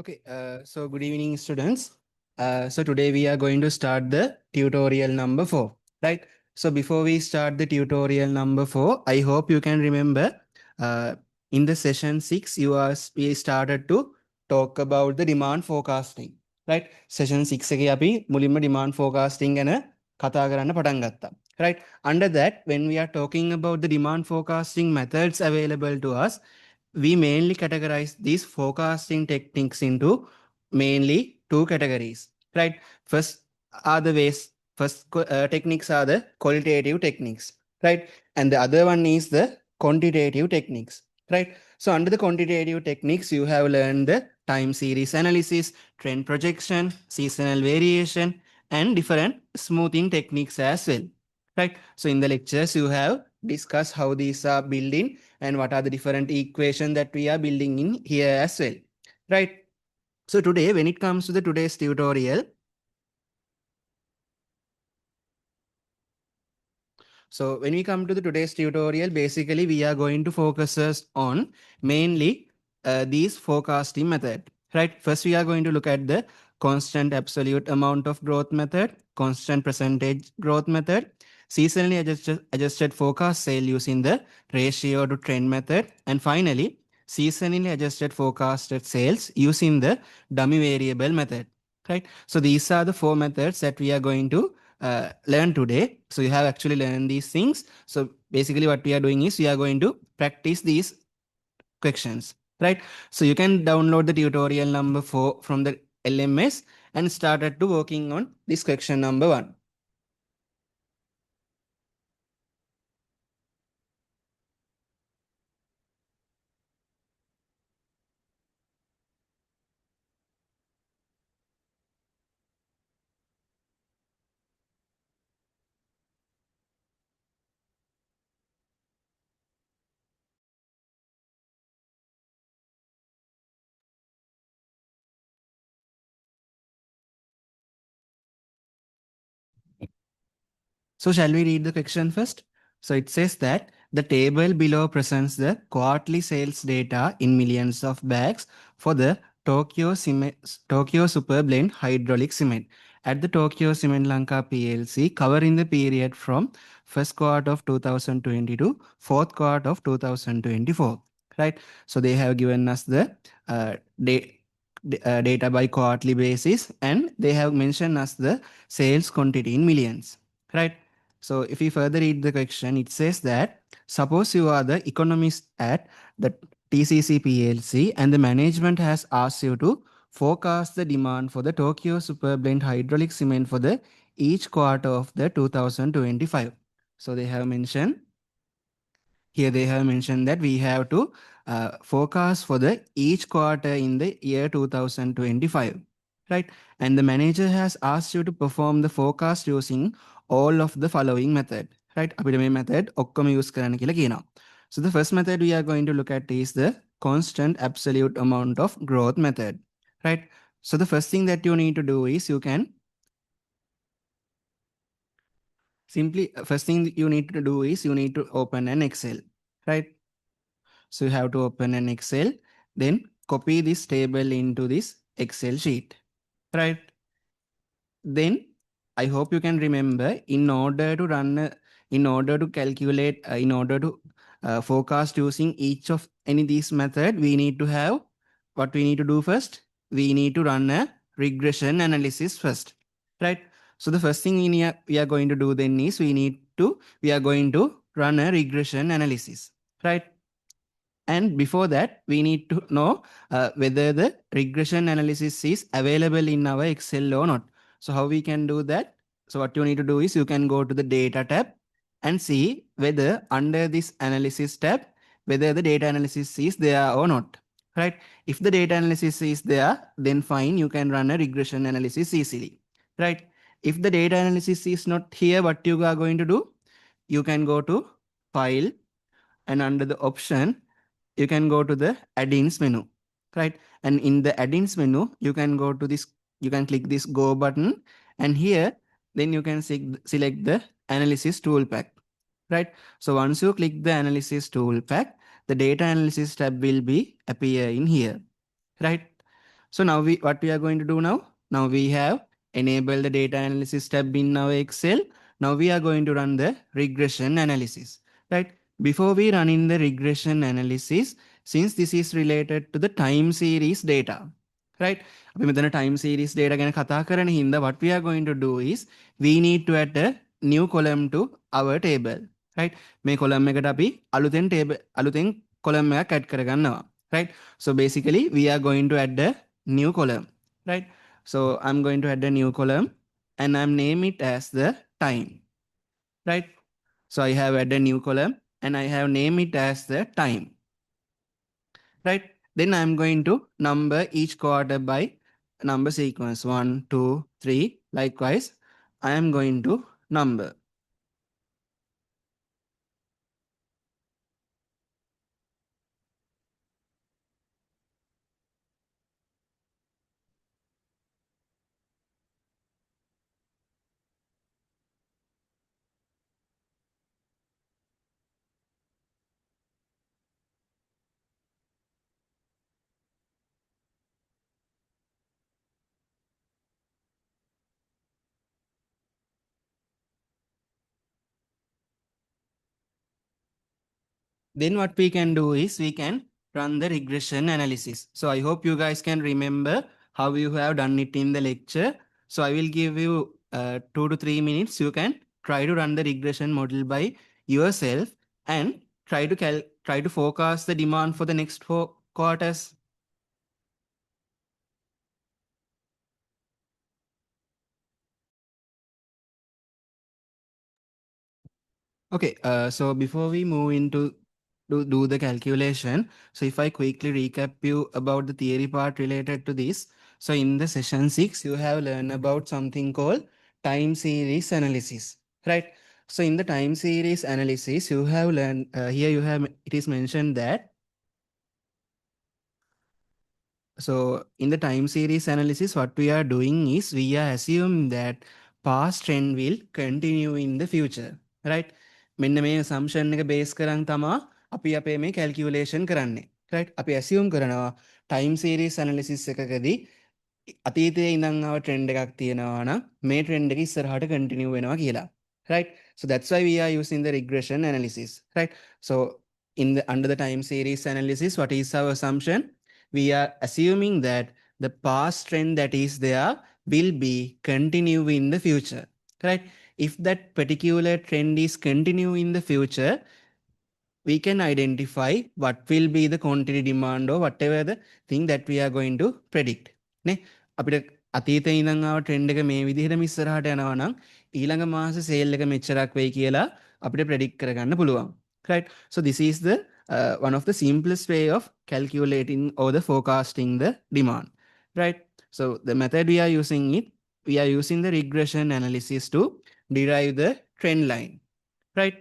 Okay, so good evening, students. So today we are going to start the tutorial number 4, right? So before we start the tutorial number 4, I hope you can remember uh, in the session 6, we started to talk about the demand forecasting, right? Session 6 එකේ අපි මුලින්ම demand forecasting ගැන කතා කරන්න පටන් ගත්තා, right? Under that, when we are talking about the demand forecasting methods available to us, we mainly categorize these forecasting techniques into mainly two categories, right? First are the ways, techniques are the qualitative techniques, right? And the other one is the quantitative techniques, right? So under the quantitative techniques, you have learned the time series analysis, trend projection, seasonal variation, and different smoothing techniques as well, right? So in the lectures, you have discussed how these are built in and what are the different equations that we are building in here as well, right? So today, when it comes to the today's tutorial, so when we come to the today's tutorial, basically we are going to focus us on mainly these forecasting method, right? First, we are going to look at the constant absolute amount of growth method, constant percentage growth method, seasonally adjusted forecast sale using the ratio to trend method, and finally, seasonally adjusted forecasted sales using the dummy variable method, right? So these are the four methods that we are going to learn today. So you have actually learned these things. So basically what we are doing is we are going to practice these questions, right? So you can download the tutorial number 4 from the LMS and started to working on this question number 1. So shall we read the question first? So it says that the table below presents the quarterly sales data in millions of bags for the Tokyo Super Blend hydraulic cement at the Tokyo Cement Lanka PLC, covering the period from first quarter of 2020 to fourth quarter of 2024, right? So they have given us the data by quarterly basis, and they have mentioned us the sales quantity in millions, right? So if you further read the question, it says that suppose you are the economist at the TCC PLC and the management has asked you to forecast the demand for the Tokyo Super Blend hydraulic cement for the each quarter of the 2025. So they have mentioned here, they have mentioned that we have to forecast for the each quarter in the year 2025, right? And the manager has asked you to perform the forecast using all of the following method, right? අපිට මේ method ඔක්කොම use කරන්න කියලා කියනවා. So the first method we are going to look at is the constant absolute amount of growth method, right? So the first thing that you need to do is you can simply, first thing you need to do is you need to open an Excel, right? So you have to open an Excel, then copy this table into this Excel sheet, right? Then I hope you can remember, in order to in order to calculate, in order to forecast using each of any these method, we need to have, what we need to do first? We need to run a regression analysis first, right? So the first thing we are going to do then is we are going to run a regression analysis, right? And before that, we need to know whether the regression analysis is available in our Excel or not. So how we can do that? So what you need to do is you can go to the data tab and see whether under this analysis tab, whether the data analysis is there or not, right? If the data analysis is there, then fine, you can run a regression analysis easily, right? If the data analysis is not here, what you are going to do? You can go to file, and under the option, you can go to the add-ins menu, right? And in the add-ins menu, you can go to this, you can click this go button, and here, then you can select the analysis tool pack, right? So once you click the analysis tool pack, the data analysis tab will be appear in here, right? So now what we are going to do now? Now we have enabled the data analysis tab in our Excel. Now we are going to run the regression analysis, right? Before we run in the regression analysis, since this is related to the time series data, right? අපි මෙතන time series data ගැන කතා කරන හින්දා what we are going to do is we need to add a new column to our table, right? මේ column එකට අපි අලුතෙන් column එකක් add කරගන්නවා, right? So basically we are going to add a new column, right? So I'm going to add a new column and I'm name it as the time, right? So I have added a new column and I have named it as the time, right? Then I'm going to number each quarter by number sequence 1, 2, 3. Likewise, I am going to number. Then what we can do is we can run the regression analysis. So I hope you guys can remember how you have done it in the lecture. So I will give you 2 to 3 minutes. You can try to run the regression model by yourself and try to forecast the demand for the next 4 quarters. Okay, so before we move into do the calculation, so if I quickly recap you about the theory part related to this. So in the session 6, you have learned about something called time series analysis, right? So in the time series analysis, you have learned, here you have, it is mentioned that, so in the time series analysis, what we are doing is we are assuming that past trend will continue in the future, right? මෙන්න මේ assumption එක base කරන් තමා අපි අපේ මේ calculation කරන්නේ, right? අපි assume කරනවා time series analysis එකකදී අතීතයේ ඉඳන් ආව trend එකක් තියෙනවා නම් මේ trend එක ඉස්සරහට continue වෙනවා කියලා, right? So that's why we are using the regression analysis, right? So in the under the time series analysis, what is our assumption? We are assuming that the past trend that is there will be continue in the future, right? If that particular trend is continue in the future, we can identify what will be the quantity demand or whatever the thing that we are going to predict. නේ අපිට අතීතේ ඉඳන් ආව trend එක මේ විදිහටම ඉස්සරහට යනවා නම් ඊළඟ මාස සේල් එක මෙච්චරක් වෙයි කියලා අපිට predict කරගන්න පුළුවන්, right? So this is the one of the simplest way of calculating or the forecasting the demand, right? So the method we are using the regression analysis to derive the trend line, right?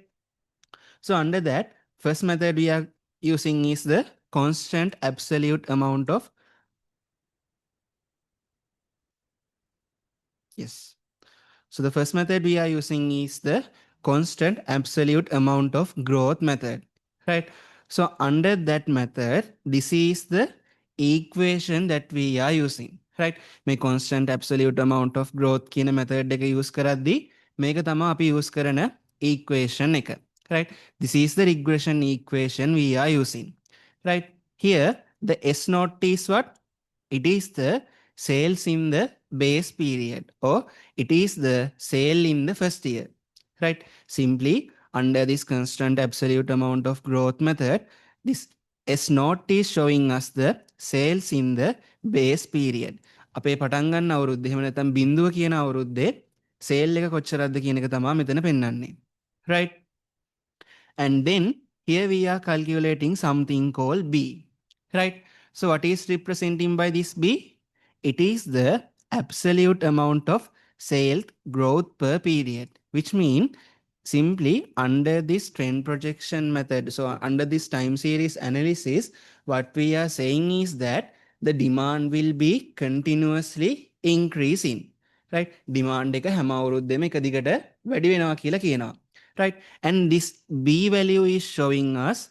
So under that, first method we are using is the constant absolute amount of, yes. So the first method we are using is the constant absolute amount of growth method, right? So under that method, this is the equation that we are using, right? මේ constant absolute amount of growth කියන method එක use කරද්දී මේක තමයි අපි use කරන equation එක, right? This is the regression equation we are using, right? Here the S naught is what? It is the sales in the base period, or it is the sale in the first year, right? Simply under this constant absolute amount of growth method, this S naught is showing us the sales in the base period. අපේ පටන් ගන්න අවුරුද්ද එහෙම නැත්නම් බිඳුව කියන අවුරුද්දේ sale එක කොච්චරක්ද කියන එක තමයි මෙතන පෙන්වන්නේ, right? And then here we are calculating something called B, right? So what is representing by this B? It is the absolute amount of sales growth per period, which means simply under this trend projection method, so under this time series analysis, what we are saying is that the demand will be continuously increasing, right? Demand එක හැම අවුරුද්දෙම එක දිගට වැඩි වෙනවා කියලා කියනවා, right? And this B value is showing us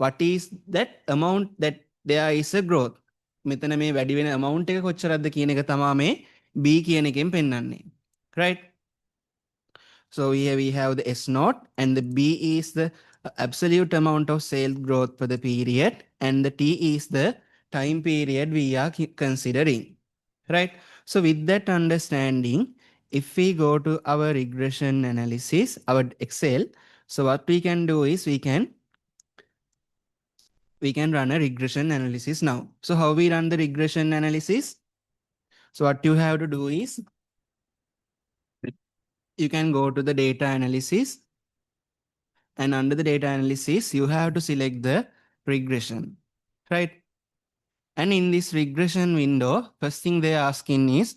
what is that amount that there is a growth, මෙතන මේ වැඩි වෙන amount එක කොච්චරක්ද කියන එක තමයි මේ B කියන එකෙන් පෙන්වන්නේ. Right? So here we have the S naught and the B is the absolute amount of sales growth for the period and the T is the time period we are considering. Right? So with that understanding, if we go to our regression analysis, our Excel, so what we can do is we can run a regression analysis now. So how we run the regression analysis? So what you have to do is you can go to the data analysis, and under the data analysis, you have to select the regression, right? And in this regression window, first thing they are asking is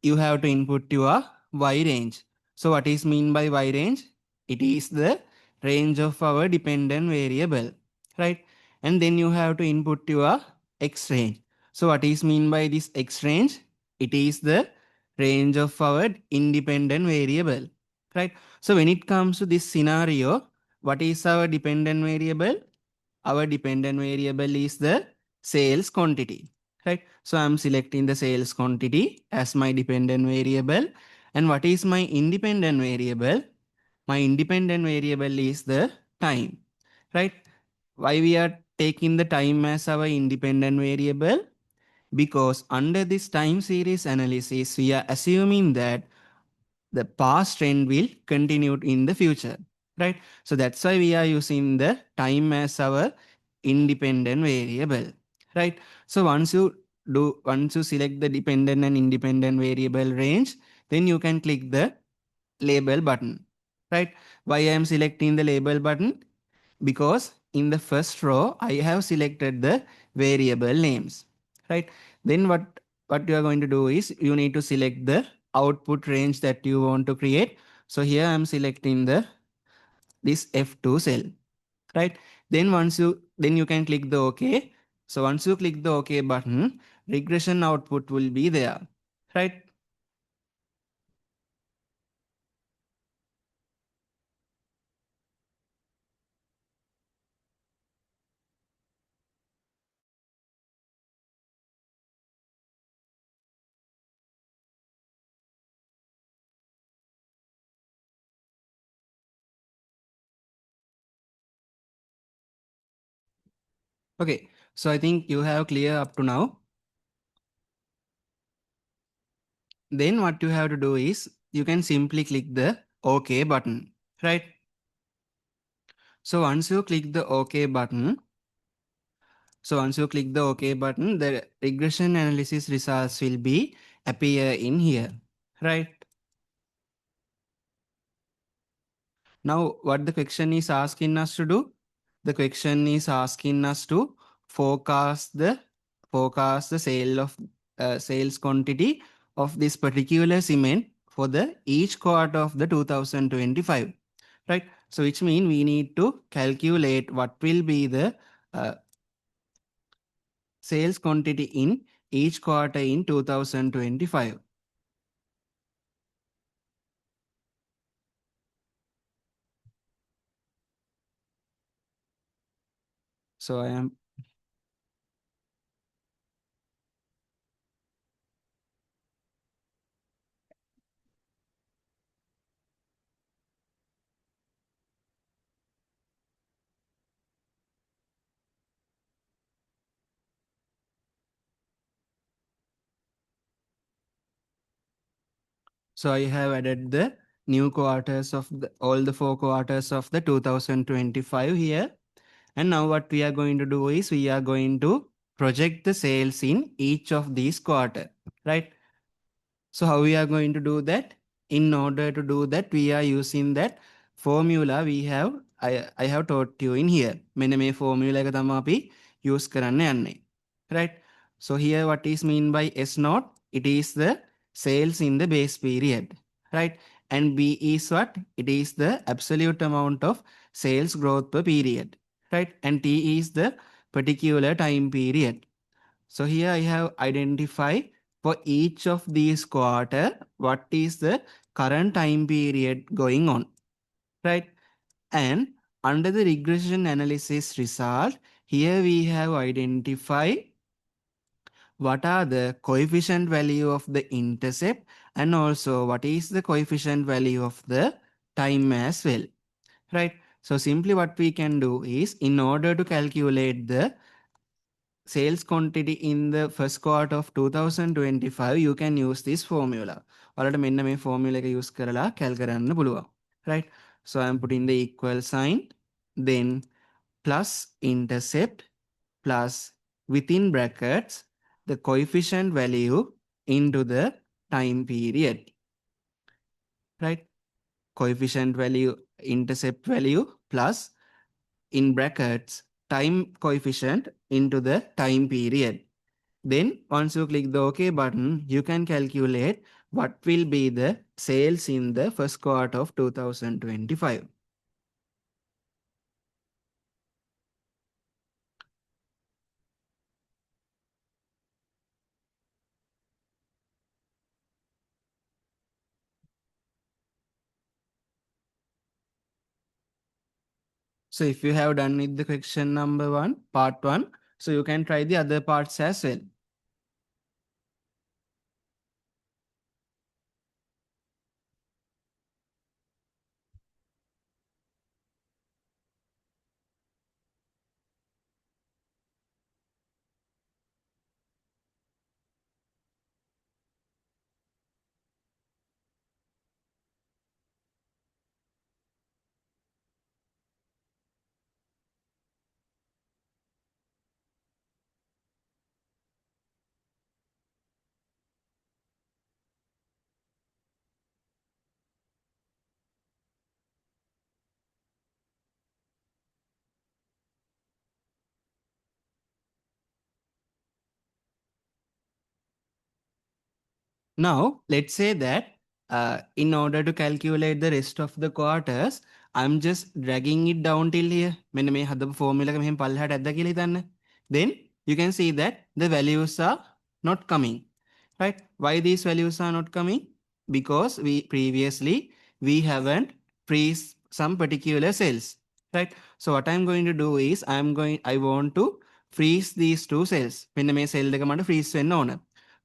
you have to input your y range. So what is mean by y range? It is the range of our dependent variable, right? And then you have to input your x range. So what is mean by this x range? It is the range of our independent variable, right? So when it comes to this scenario, what is our dependent variable? Our dependent variable is the sales quantity, right? So I'm selecting the sales quantity as my dependent variable. And what is my independent variable? My independent variable is the time, right? Why we are taking the time as our independent variable? Because under this time series analysis, we are assuming that the past trend will continue in the future, right? So that's why we are using the time as our independent variable, right? So once you select the dependent and independent variable range, then you can click the label button, right? Why I am selecting the label button? Because in the first row, I have selected the variable names, right? Then what you are going to do is you need to select the output range that you want to create. So here I'm selecting this F2 cell, right? Then you can click the OK. So once you click the OK button, regression output will be there, right? Okay, so I think you have clear up to now. Then what you have to do is you can simply click the OK button, right? So once you click the OK button, the regression analysis results will be appear in here, right? Now what the question is asking us to do? The question is asking us to forecast the sales quantity of this particular cement for the each quarter of the 2025, right? So which means we need to calculate what will be the uh, sales quantity in each quarter in 2025. So I have added the new quarters of all the 4 quarters of the 2025 here. And now what we are going to do is we are going to project the sales in each of these quarter, right? So how we are going to do that? In order to do that, we are using that formula I have taught you in here. මෙන්න මේ formula එක තමයි අපි use කරන්න යන්නේ. Right? So here what is mean by S naught? It is the sales in the base period. Right? And B is what? It is the absolute amount of sales growth per period. Right? And T is the particular time period. So here I have identified for each of these quarter, what is the current time period going on, right? And under the regression analysis result, here we have identified what are the coefficient value of the intercept and also what is the coefficient value of the time as well, right? So simply what we can do is, in order to calculate the sales quantity in the first quarter of 2025, you can use this formula. ඔයාලට මෙන්න මේ formula එක use කරලා cal කරන්න පුළුවන්. Right? So I am putting the equal sign, then plus intercept plus within brackets the coefficient value into the time period. Right? Coefficient value, intercept value plus in brackets time coefficient into the time period. Then once you click the OK button, you can calculate what will be the sales in the first quarter of 2025. So if you have done with the question number 1, part 1, so you can try the other parts as well. Now, let's say that in order to calculate the rest of the quarters, I'm just dragging it down till here. මෙන්න මේ හදපු formula එක මෙහෙම පල්ලෙහාට ඇද්දා කියලා හිතන්න. Then you can see that the values are not coming. Right? Why these values are not coming? Because we previously we haven't freeze some particular cells. Right? So what I'm going to do is I want to freeze these two cells. මෙන්න මේ cell දෙක මට freeze වෙන්න ඕන.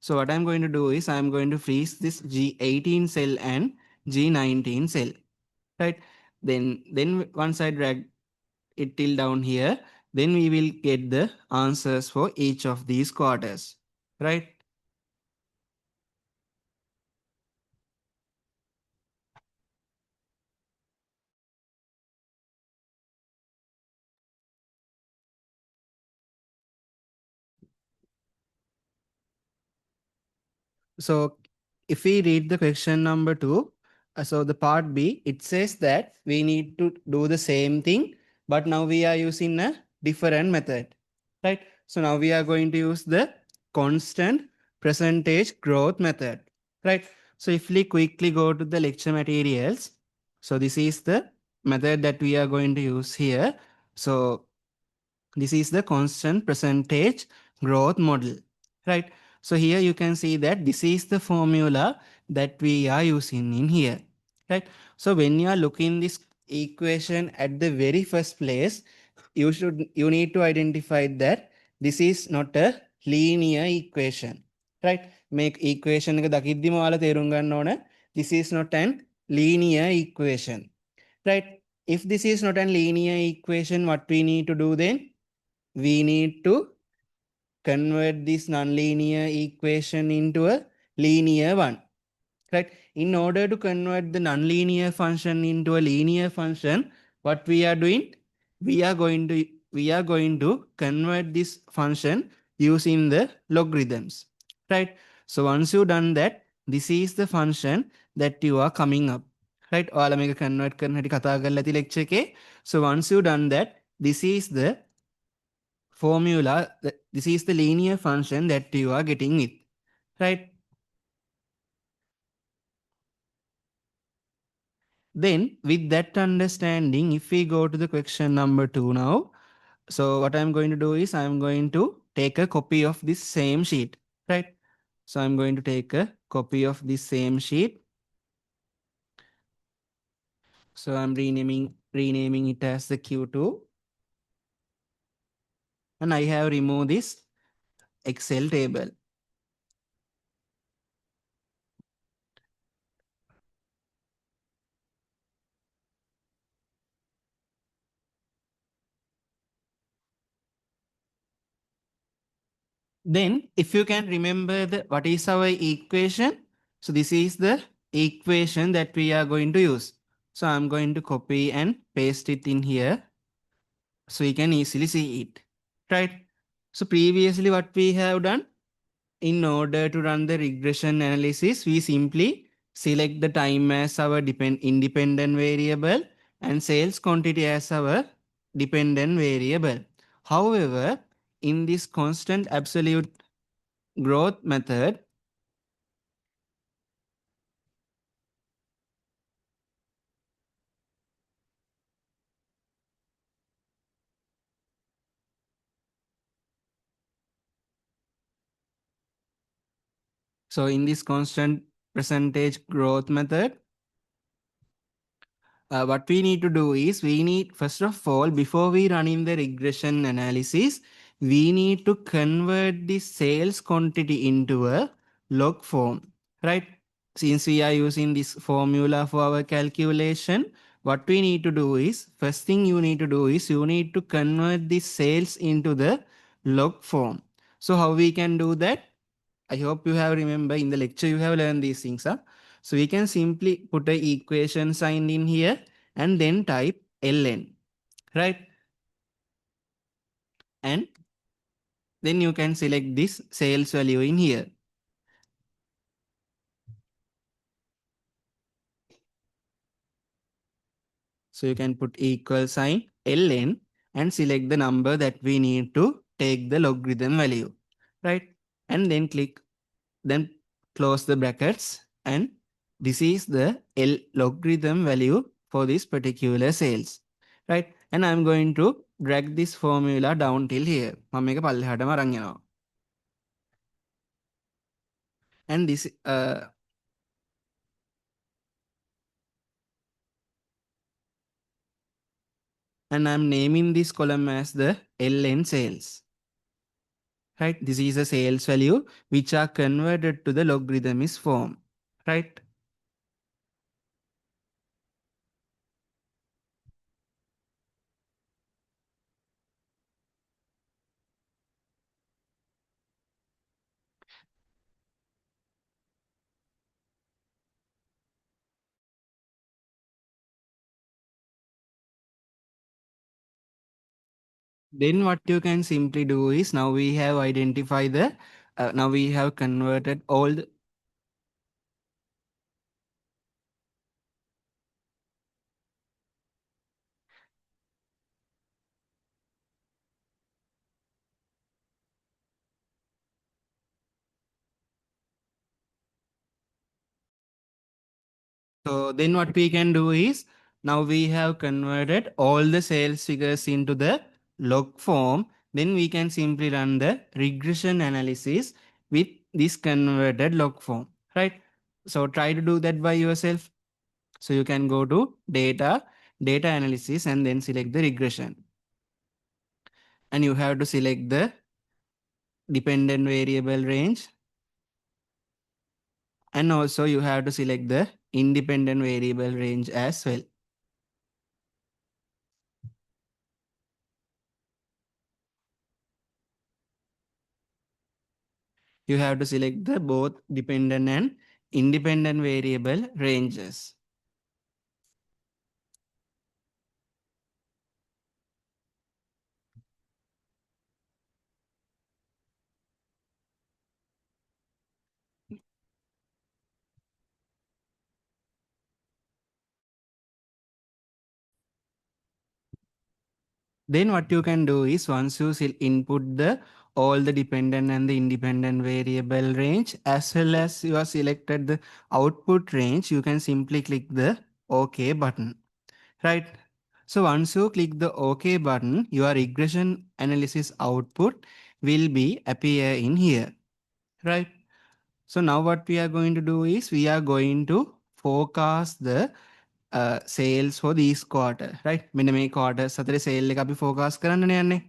So what I'm going to do is I'm going to freeze this G18 cell and G19 cell, right? Then once I drag it till down here, then we will get the answers for each of these quarters, right? So if we read the question number 2, so the part B, it says that we need to do the same thing, but now we are using a different method, right? So now we are going to use the constant percentage growth method, right? So if we quickly go to the lecture materials, so this is the method that we are going to use here. So this is the constant percentage growth model, right? So here you can see that this is the formula that we are using in here, right? So when you are looking this equation at the very first place, you need to identify that this is not a linear equation, right? Make equation එක දකිද්දිම ඔයාලා තේරුම් ගන්න ඕන, this is not an linear equation, right? If this is not a linear equation, what we need to do then? We need to convert this nonlinear equation into a linear one, right? In order to convert the nonlinear function into a linear function, what we are doing, we are going to convert this function using the logarithms, right? So once you done that, this is the function that you are coming up, right? ඔයාලා මේක convert කරන හැටි කතා කරලා ඇති lecture එකේ. So once you done that, this is the formula, this is the linear function that you are getting it, right? Then with that understanding, if we go to the question number 2 now, so what I'm going to do is I'm going to take a copy of this same sheet, right? So I'm going to take a copy of this same sheet. So I'm renaming it as the Q2. And I have removed this Excel table. Then if you can remember what is our equation. So this is the equation that we are going to use. So I'm going to copy and paste it in here so you can easily see it, right? So previously what we have done, in order to run the regression analysis, we simply select the time as our independent variable and sales quantity as our dependent variable. However, in this constant absolute growth method, so in this constant percentage growth method, what we need to do is we need, first of all, before we run in the regression analysis, we need to convert the sales quantity into a log form, right? Since we are using this formula for our calculation, what we need to do is, first thing you need to do is you need to convert the sales into the log form. So how we can do that? I hope you have remember in the lecture you have learned these things. Huh? So we can simply put a equation sign in here and then type ln, right? And then you can select this sales value in here. So you can put equal sign ln and select the number that we need to take the logarithm value, right? And then click, then close the brackets, and this is the L logarithm value for this particular sales, right? And I'm going to drag this formula down till here. මම මේක පල්ලෙහාටම අරන් යනවා. And this and I'm naming this column as the LN sales. Right? This is a sales value which are converted to the logarithmic form. Right? Then what you can simply do is, now we have identified the now we have converted all the, so then what we can do is, now we have converted all the sales figures into the log form. Then we can simply run the regression analysis with this converted log form, right? So try to do that by yourself. So you can go to data, data analysis, and then select the regression. And you have to select the dependent variable range. And also you have to select the independent variable range as well. You have to select the both dependent and independent variable ranges. Then what you can do is, once you input the all the dependent and the independent variable range, as well as you are selected the output range, you can simply click the OK button, right? So once you click the OK button, your regression analysis output will be appear in here, right? So now what we are going to do is, we are going to forecast the sales for this quarter, right? මෙන්න මේ quarter සතරේ sale එක අපි forecast කරන්නනේ යන්නේ,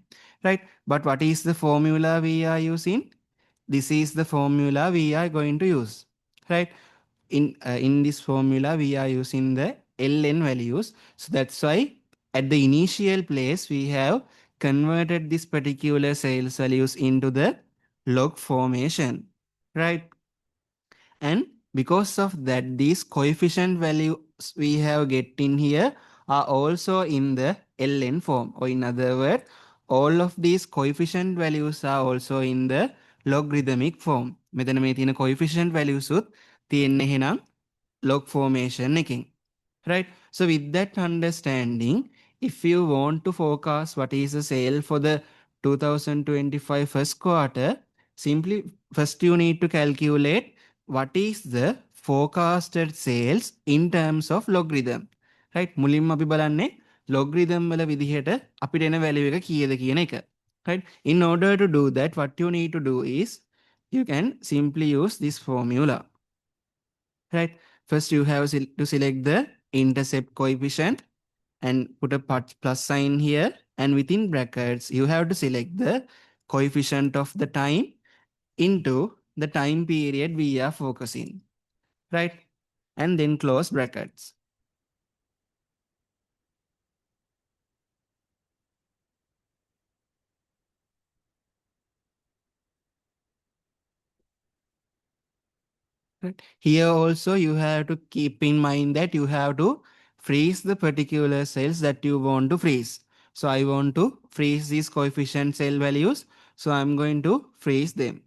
right? But what is the formula we are using? This is the formula we are going to use, right? In this formula we are using the ln values. So that's why at the initial place we have converted this particular sales values into the log formation, right? And because of that, these coefficient values we have get in here are also in the ln form, or in other words, all of these coefficient values are also in the logarithmic form. මෙතන මේ තියෙන coefficient values උත් තියෙන්නේ එහෙනම් log formation එකකින්. Right? So with that understanding, if you want to forecast what is the sale for the 2025 first quarter, simply first you need to calculate what is the forecasted sales in terms of logarithm. Right? මුලින්ම අපි බලන්නේ logarithm වල විදිහට අපිට එන value එක කීයද කියන එක. Right? In order to do that, what you need to do is you can simply use this formula. Right? First you have to select the intercept coefficient and put a plus sign here, and within brackets you have to select the coefficient of the time into the time period we are focusing, right? And then close brackets. Right. Here also you have to keep in mind that you have to freeze the particular cells that you want to freeze. So I want to freeze these coefficient cell values, so I'm going to freeze them.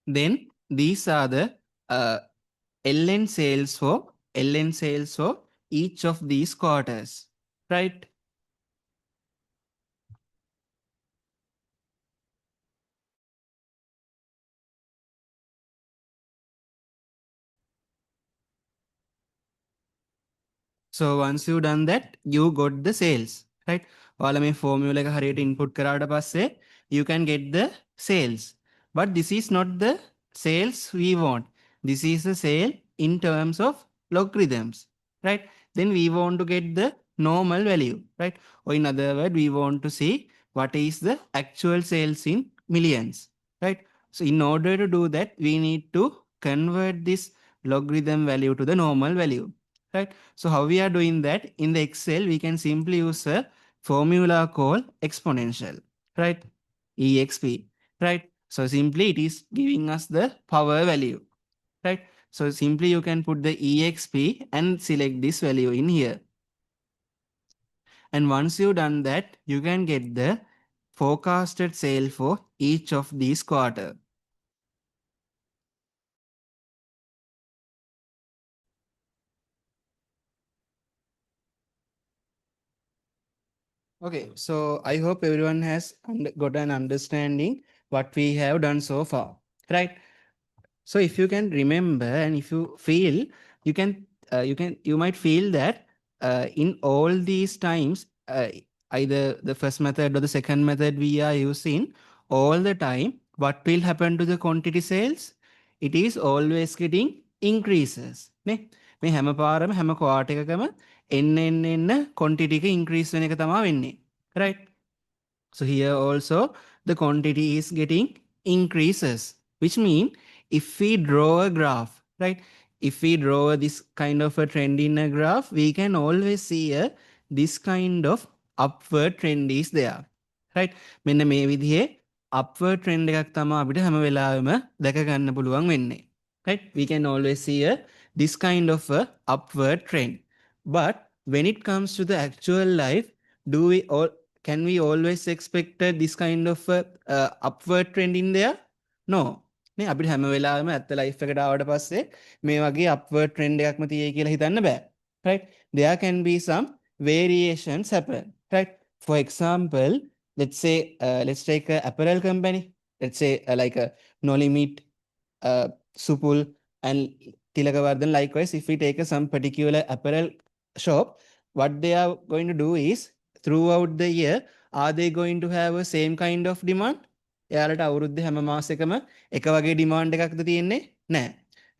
Then these are the ln sales for each of these quarters, right? So once you done that, you got the sales, right? ඔයාලා මේ formula එක හරියට input කරාට පස්සේ you can get the sales. But this is not the sales we want. This is the sale in terms of logarithms, right? Then we want to get the normal value, right? Or in other words, we want to see what is the actual sales in millions, right? So in order to do that, we need to convert this logarithm value to the normal value, right? So how we are doing that? In the Excel, we can simply use a formula called exponential, right? EXP, right? So simply it is giving us the power value, right? So simply you can put the EXP and select this value in here. And once you've done that, you can get the forecasted sale for each of these quarter. Okay, so I hope everyone has got an understanding what we have done so far, right? So if you can remember, and if you feel, you might feel that in all these times, either the first method or the second method we are using, all the time, what will happen to the quantity sales? It is always getting increases. නේ මේ හැම පාරම හැම quarter එකකම එන්න quantity එක increase වෙන එක තමයි වෙන්නේ. Right? So here also the quantity is getting increases, which means if we draw a graph, right? If we draw this kind of a trend in a graph, we can always see this kind of upward trend is there, right? මෙන්න මේ විදිහේ upward trend එකක් තමයි අපිට හැම වෙලාවෙම දැක ගන්න පුළුවන් වෙන්නේ, right? We can always see this kind of a upward trend. But when it comes to the actual life, do we all can we always expect this kind of upward trend in there? No. නේ අපිට හැම වෙලාවෙම ඇත්ත life එකට ආවට පස්සේ මේ වගේ upward trend එකක්ම තියෙයි කියලා හිතන්න බෑ, right? There can be some variations happen, right? For example, let's take a apparel company. Let's say like a No Limit, Supul, and Tilakavardhan. Likewise, if we take some particular apparel shop, what they are going to do is throughout the year, are they going to have a same kind of demand? එයාලට අවුරුද්දේ හැම මාසෙකම එක වගේ demand එකක්ද තියෙන්නේ? නෑ.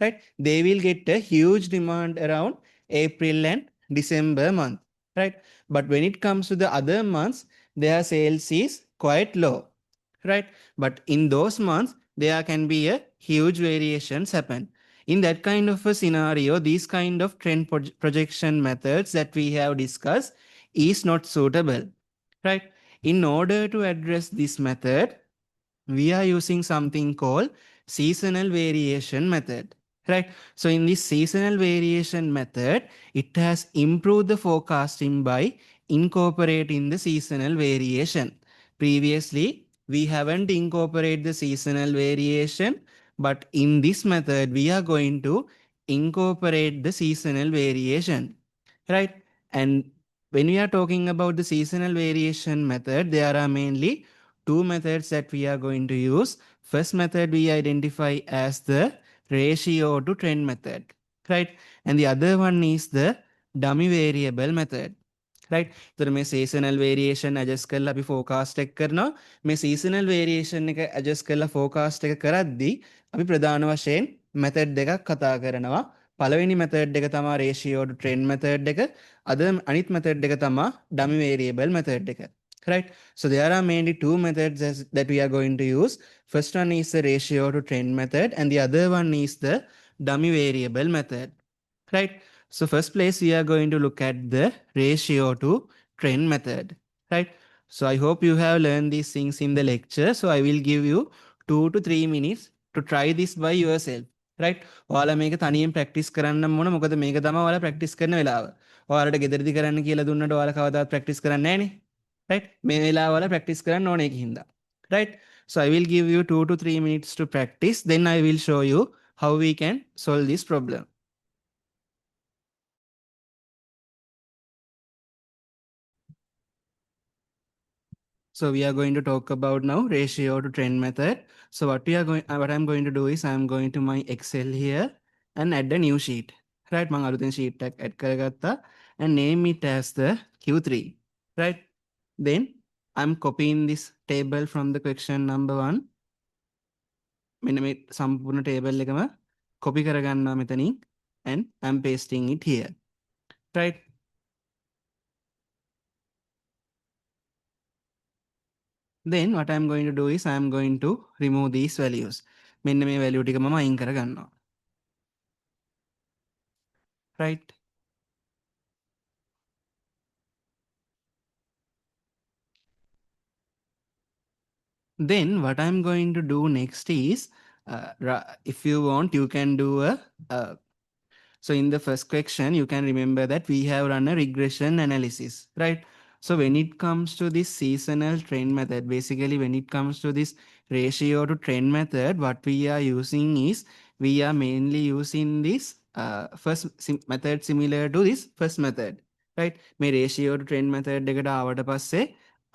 Right? They will get a huge demand around April and December month. Right? But when it comes to the other months, their sales is quite low. Right? But in those months, there can be a huge variations happen. In that kind of a scenario, these kind of trend projection methods that we have discussed is not suitable, right? In order to address this method, we are using something called seasonal variation method, right? So in this seasonal variation method, it has improved the forecasting by incorporating the seasonal variation. Previously, we haven't incorporated the seasonal variation, but in this method, we are going to incorporate the seasonal variation, right? And when we are talking about the seasonal variation method, there are mainly two methods that we are going to use. First method we identify as the ratio to trend method, right? And the other one is the dummy variable method. right? तर මේ seasonal variation adjust කරලා අපි forecast එක කරනවා. මේ seasonal variation එක adjust කරලා forecast එක කරද්දී අපි ප්‍රධාන වශයෙන් method දෙකක් කතා කරනවා. පළවෙනි method එක තමයි ratio to trend method එක. අනිත් method එක තමයි dummy variable method එක. Right? So there are mainly two methods that we are going to use. First one is the ratio to trend method and the other one is the dummy variable method. Right? So first place we are going to look at the ratio to trend method, right? So I hope you have learned these things in the lecture. So I will give you 2 to 3 minutes to try this by yourself, right? ඔයාලා මේක තනියෙන් practice කරන්න ඕන. මොකද මේක තමයි ඔයාලා practice කරන වෙලාව. ඔයාලට ගෙදරදී කරන්න කියලා දුන්නට ඔයාලා කවදාවත් ප්‍රැක්ටිස් කරන්නේ නැහනේ. right? මේ වෙලාව ඔයාලා ප්‍රැක්ටිස් කරන්න ඕනේ කිහින්දා. right? So I will give you 2 to 3 minutes to practice. Then I will show you how we can solve this problem. So we are going to talk about now ratio to trend method. So what I'm going to do is I'm going to my Excel here and add a new sheet. Right? මම අලුතෙන් sheet එකක් add කරගත්තා and name it as the Q3. Right? Then I'm copying this table from the question number 1. මෙන්න මේ සම්පූර්ණ table එකම copy කරගන්නවා මෙතනින් and I'm pasting it here. Right? Then what I'm going to do is I'm going to remove these values. මෙන්න මේ value ටික මම අයින් කරගන්නවා. Right? Then what I'm going to do next is, if you want, you can do so in the first question, you can remember that we have run a regression analysis, right? So when it comes to this seasonal trend method, basically when it comes to this ratio to trend method, what we are using is, we are mainly using this method similar to this first method, right? මේ ratio to trend method එකට ආවට පස්සේ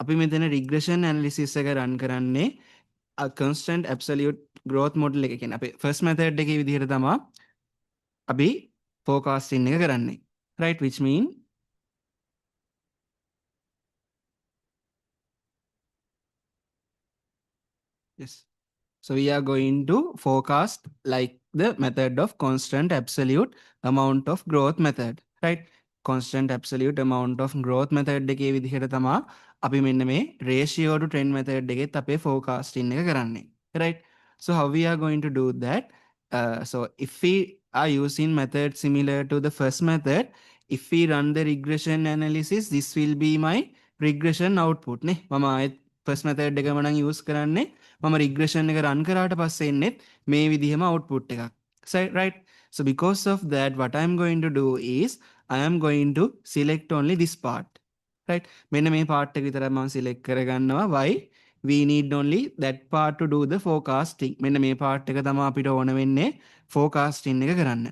අපි මෙතන regression analysis එක run කරන්නේ a constant absolute growth model එක කියන්නේ අපේ first method එකේ විදිහට තමයි අපි forecasting එක කරන්නේ, right? Which mean yes. So we are going to forecast like the method of constant absolute amount of growth method, right? Constant absolute amount of growth method එකේ විදිහට තමයි අපි මෙන්න මේ ratio to trend method එකෙත් අපේ forecasting එක කරන්නේ, right? So how we are going to do that? So if we are using method similar to the first method, if we run the regression analysis, this will be my regression output නේ. මම ආයෙත් first method එකම නම් use කරන්නේ. මම regression එක run කරාට පස්සේ එන්නේ මේ විදිහම output එකක්. So, right? So because of that, what I'm going to do is I am going to select only this part. Right? මෙන්න මේ part එක විතරයි මම select කරගන්නවා. Why? We need only that part to do the forecasting. මෙන්න මේ part එක තමයි අපිට ඕන වෙන්නේ forecasting එක කරන්න.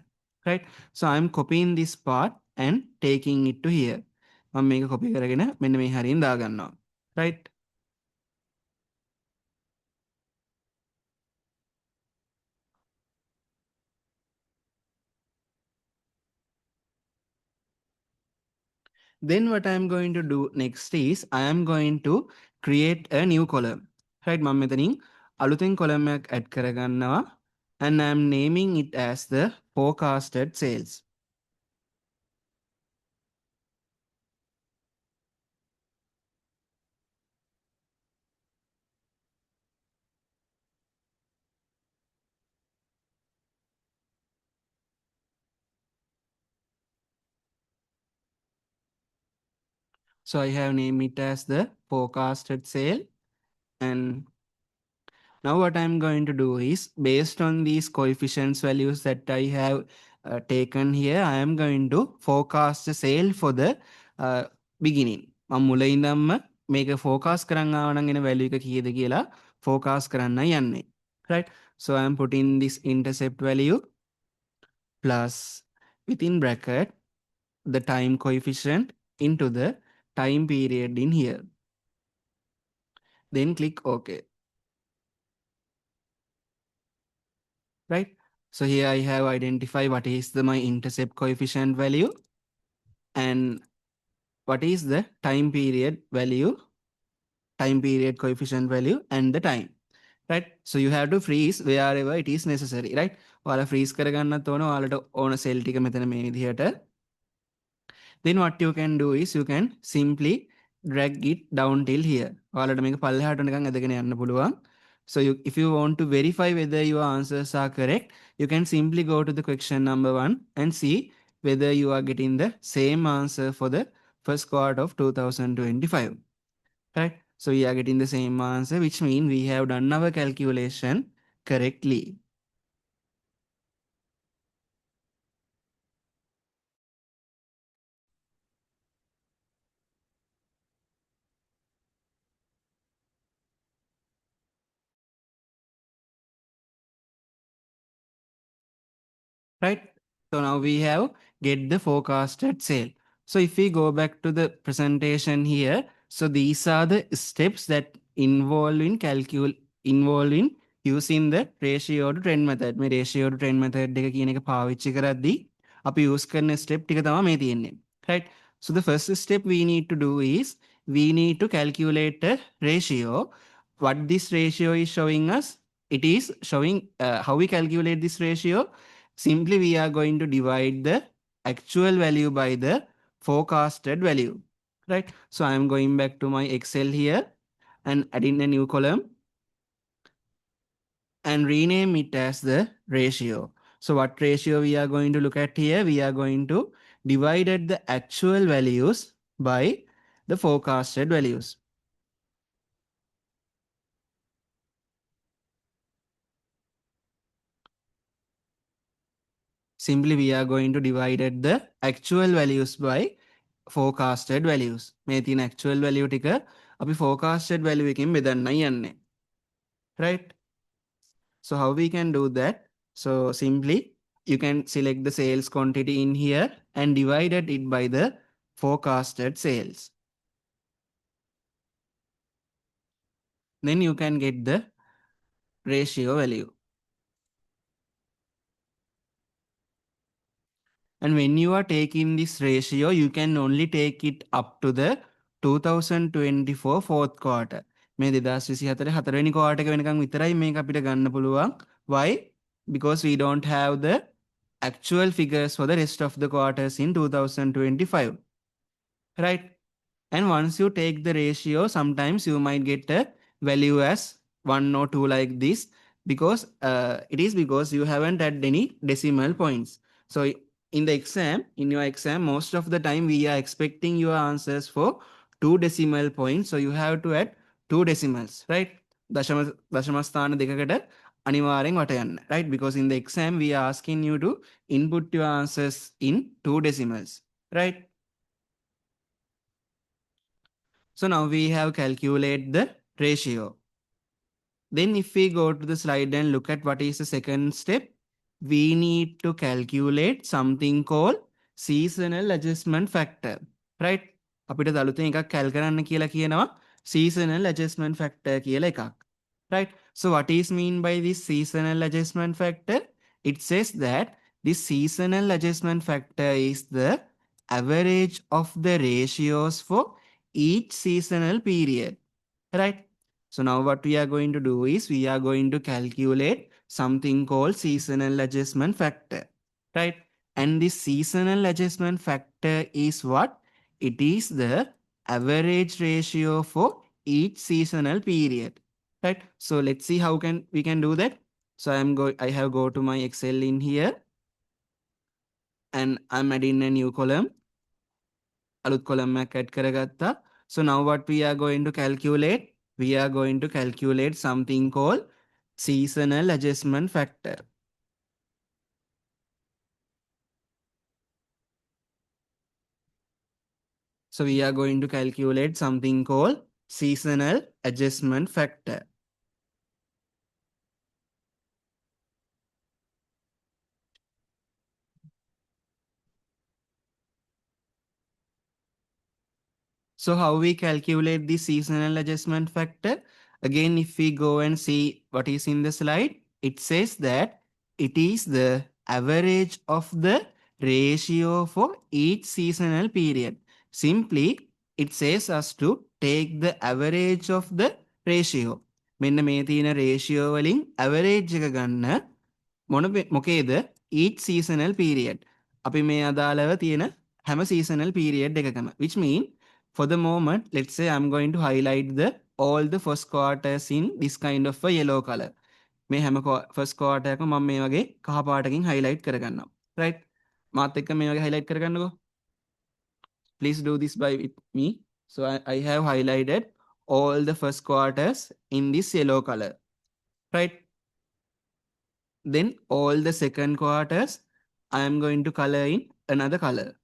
Right? So I'm copying this part and taking it to here. මම මේක copy කරගෙන මෙන්න මේ හරියෙන් දාගන්නවා. Right? Then what I'm going to do next is I am going to create a new column. Right, මම මෙතනින් අලුතෙන් column එකක් add කරගන්නවා and I'm naming it as the forecasted sales. So I have named it as the forecasted sale. And now what I'm going to do is, based on these coefficients values that I have taken here, I am going to forecast the sale for the beginning. මම මුල ඉඳන්ම මේක forecast කරන්න ආවනම් එන value එක කීයද කියලා forecast කරන්නයි යන්නේ. Right? So I am putting this intercept value plus within bracket the time coefficient into the time period in here. Then click OK. Right? So here I have identified what is my intercept coefficient value and what is the time period value, time period coefficient value and the time. Right? So you have to freeze wherever it is necessary. Right? ඔයාලා freeze කරගන්නත් ඕන ඔයාලට ඕන cell ටික මෙතන මේ විදිහට. Then what you can do is you can simply drag it down till here. ඔයාලට මේක පල්ලෙහාට නිකන් ඇදගෙන යන්න පුළුවන්. So if you want to verify whether your answers are correct, you can simply go to the question number 1 and see whether you are getting the same answer for the first quarter of 2025. Right? So we are getting the same answer, which means we have done our calculation correctly. Right? So now we have get the forecasted sale. So if we go back to the presentation here, so these are the steps that involve in using the ratio to trend method. මේ ratio to trend method එක කියන එක පාවිච්චි කරද්දී අපි use කරන step ටික තමයි මේ තියෙන්නේ. Right? So the first step we need to do is we need to calculate a ratio. What this ratio is showing us, it is showing how we calculate this ratio. Simply we are going to divide the actual value by the forecasted value, right? So I am going back to my Excel here and adding a new column and rename it as the ratio. So what ratio we are going to look at here? We are going to divide the actual values by the forecasted values. Simply we are going to divide the actual values by forecasted values. මේ තියෙන actual value ටික අපි forecasted value එකකින් බෙදන්නයි යන්නේ. Right? So how we can do that? So simply you can select the sales quantity in here and divided it by the forecasted sales. Then you can get the ratio value. And when you are taking this ratio, you can only take it up to the 2024 fourth quarter. මේ 2024 හතරවෙනි quarter එක වෙනකන් විතරයි මේක අපිට ගන්න පුළුවන්. Why? Because we don't have the actual figures for the rest of the quarters in 2025. Right? And once you take the ratio, sometimes you might get a value as 1 or 2 like this because it is because you haven't had any decimal points. So in the exam, in your exam, most of the time we are expecting your answers for 2 decimal points. So you have to add 2 decimals, right? දශමස්ථාන දෙකකට අනිවාර්යෙන් වට යන්න, right? Because in the exam we are asking you to input your answers in 2 decimals, right? So now we have calculated the ratio. Then if we go to the slide and look at what is the second step, we need to calculate something called seasonal adjustment factor, right? අපිට දලුතෙන් එකක් කැල් කරන්න කියලා කියනවා seasonal adjustment factor කියලා එකක්, right? So what is mean by this seasonal adjustment factor? It says that this seasonal adjustment factor is the average of the ratios for each seasonal period, right? So now what we are going to do is we are going to calculate something called seasonal adjustment factor, right? And this seasonal adjustment factor is what? It is the average ratio for each seasonal period, right? So let's see how we can do that. So I have go to my Excel in here and I'm adding a new column අලුත් column එකක් add කරගත්තා. So now what we are going to calculate? We are going to calculate something called seasonal adjustment factor. So we are going to calculate something called seasonal adjustment factor. So how we calculate the seasonal adjustment factor? Again, if we go and see what is in the slide, it says that it is the average of the ratio for each seasonal period. Simply, it says us to take the average of the ratio. මෙන්න මේ තියෙන ratio වලින් average එක ගන්න මොකේද each seasonal period. අපි මේ අදාළව තියෙන හැම seasonal period එකකම, which mean for the moment, let's say I'm going to highlight the all the first quarters in this kind of a yellow color. මේ හැම first quarter එකම මම මේ වගේ කහ පාටකින් highlight කරගන්නවා. Right? මාත් එක්ක මේ වගේ highlight කරගන්නකෝ. Please do this by with me. So I have highlighted all the first quarters in this yellow color. Right? Then all the second quarters, I am going to color in another color.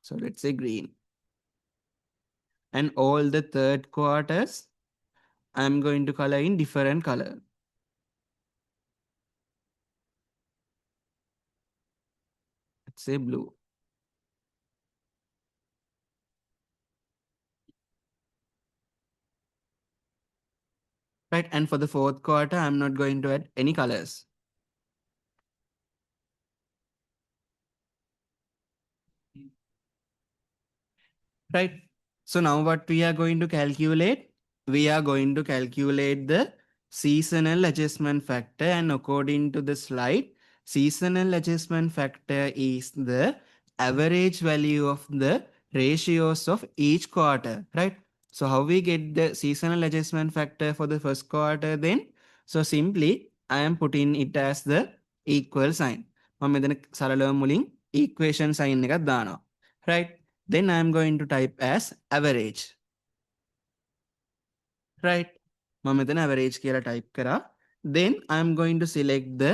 So let's say green. And all the third quarters, I'm going to color in different color. Let's say blue. Right, and for the fourth quarter, I'm not going to add any colors. Right, so now what we are going to calculate? We are going to calculate the seasonal adjustment factor, and according to the slide, seasonal adjustment factor is the average value of the ratios of each quarter, right? So how we get the seasonal adjustment factor for the first quarter then? So simply I am putting it as the equal sign. මම මෙතන සරලව මුලින් equation sign එකක් දානවා. Right? Then I am going to type as average. Right? මම මෙතන average කියලා type කරා. Then I am going to select the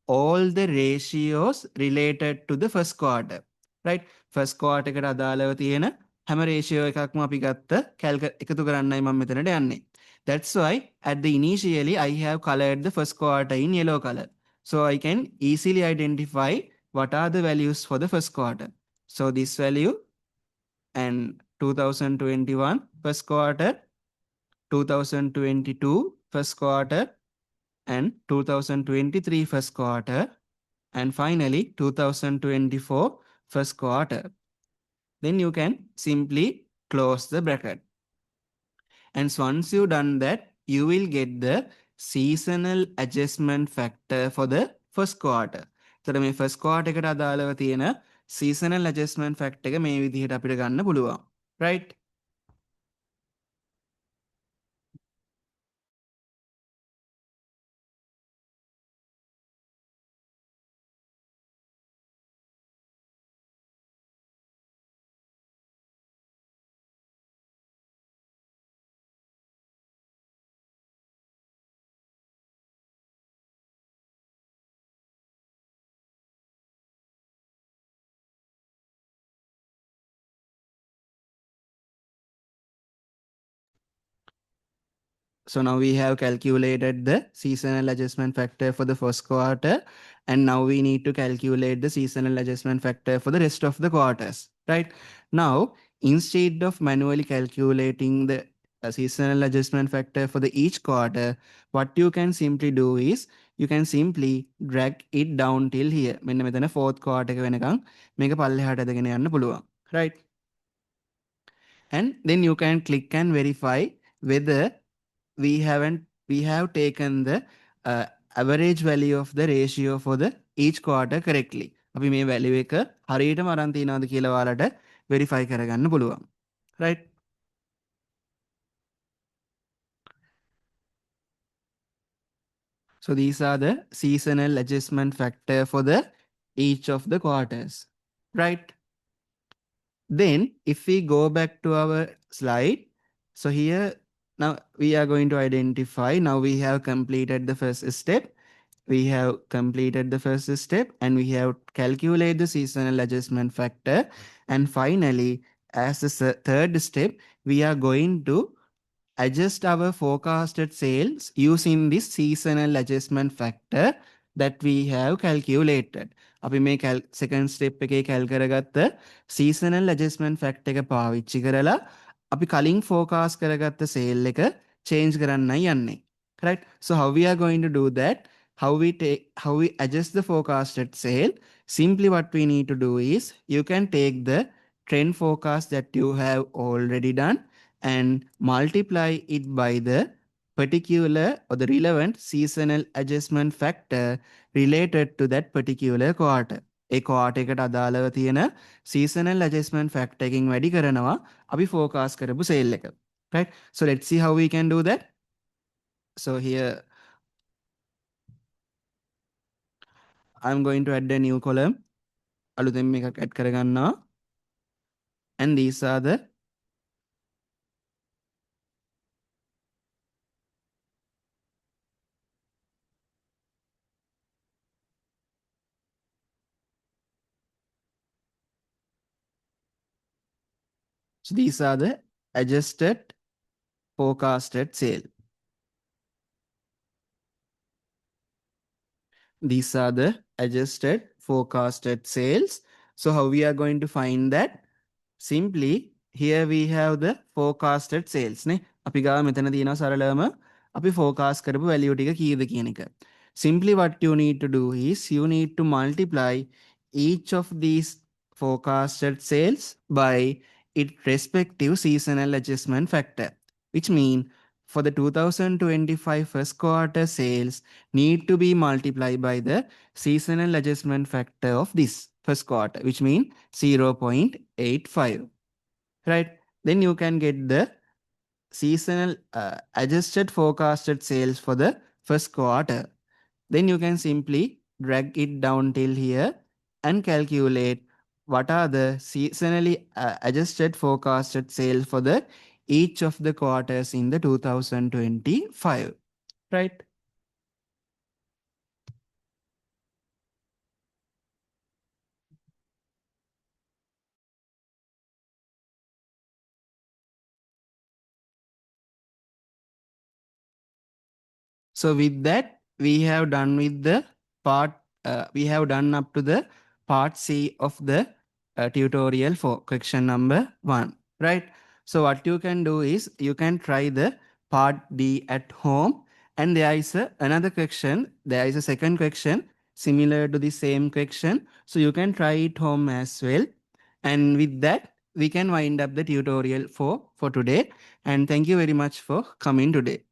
all the ratios related to the first quarter. Right? First quarter එකට අදාළව තියෙන හැම ratio එකක්ම අපි ගත්ත එකතු කරන්නයි මම මෙතනට යන්නේ. That's why at the initially I have colored the first quarter in yellow color. So I can easily identify what are the values for the first quarter. So this value and 2021 first quarter, 2022 first quarter, and 2023 first quarter, and finally 2024 first quarter. Then you can simply close the bracket. And once you've done that, you will get the seasonal adjustment factor for the first quarter. So මේ first quarter එකට අදාළව තියෙන seasonal adjustment factor එක මේ විදිහට අපිට ගන්න පුළුවන්. Right? So now we have calculated the seasonal adjustment factor for the first quarter, and now we need to calculate the seasonal adjustment factor for the rest of the quarters, right? Now, instead of manually calculating the seasonal adjustment factor for the each quarter, what you can simply do is you can simply drag it down till here. මෙන්න මෙතන fourth quarter එක වෙනකන් මේක පල්ලෙහාට ඇදගෙන යන්න පුළුවන්, right? And then you can click and verify whether we have taken the average value of the ratio for the each quarter correctly. අපි මේ value එක හරියටම අරන් තියනවාද කියලා ඔයාලට verify කරගන්න පුළුවන්. Right? So these are the seasonal adjustment factor for the each of the quarters. right? Then if we go back to our slide, so here now we are going to identify, now we have completed the first step. We have completed the first step and we have calculated the seasonal adjustment factor. And finally, as the third step, we are going to adjust our forecasted sales using this seasonal adjustment factor that we have calculated. අපි මේ second step එකේ cal කරගත්ත seasonal adjustment factor එක පාවිච්චි කරලා අපි කලින් forecast කරගත්ත sale එක change කරන්නයි යන්නේ. Right? So how we are going to do that? How we adjust the forecasted sale? Simply what we need to do is you can take the trend forecast that you have already done and multiply it by the particular or the relevant seasonal adjustment factor related to that particular quarter. A quarter එකට අදාළව තියෙන seasonal adjustment factor එකකින් වැඩි කරනවා අපි forecast කරපු sale එක. Right? So let's see how we can do that. So here I'm going to add a new column. අලුතෙන් එකක් add කරගන්නවා. And these are the So these are the adjusted forecasted sale. These are the adjusted forecasted sales. So how we are going to find that? Simply here we have the forecasted sales. Ne? අපි ගාව මෙතන තියෙනවා සරලවම අපි forecast කරපු value ටික කීයද කියන එක. Simply what you need to do is you need to multiply each of these forecasted sales by its respective seasonal adjustment factor, which means for the 2025 first quarter sales need to be multiplied by the seasonal adjustment factor of this first quarter, which means 0.85, right? Then you can get the seasonal adjusted forecasted sales for the first quarter. Then you can simply drag it down till here and calculate what are the seasonally adjusted forecasted sales for the each of the quarters in the 2025, right? So with that, we have done with the part, we have done up to the part C of the tutorial for question number 1, right? So what you can do is you can try the part D at home, and there is another question. There is a second question similar to the same question. So you can try it home as well. And with that, we can wind up the tutorial for today. And thank you very much for coming today.